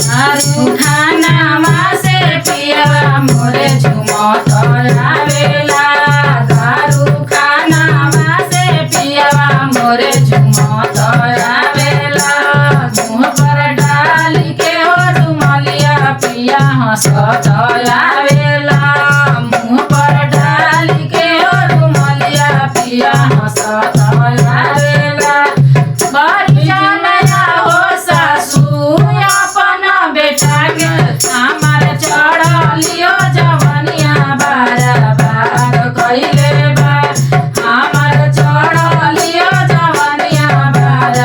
दारू खानामा से पियवा मोरे झुमत आवेला। दारू खानामा से पियवा मोरे झुमत आवेला। मुँह पर डाल के हो रुमालिया पिया हंसत आवेला। मुँह पर डाल के हो रुमालिया पिया हंसत आवेला। बरिया हो सासू अपन बेटा के हमार चढ़लियो जवनिया बार कइले बा। हमार चढ़लियो जवनिया बार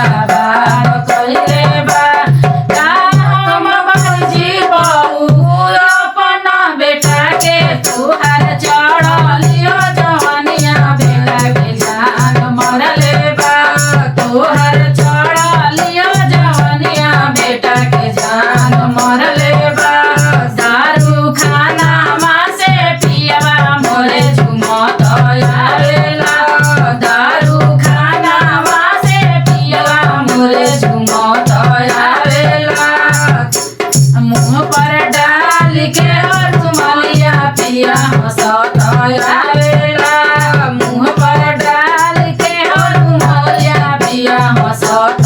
कइले बा। का हम बाबूजी बहू अपन बेटा के तुहार चढ़लियो जवनिया बेटा के जान मरले बा। तुहार चढ़लियो जवनिया बेटा के जान मरले बा। दारू खानामा से पियवा मोरे झुमत आवेला। दारू खानामा से पियवा मोरे झुमत आवेला। मुँह पर डाल के और रुमालिया पिया हंसत आवेला। मुँह पर डाल के और रुमालिया पिया हंसत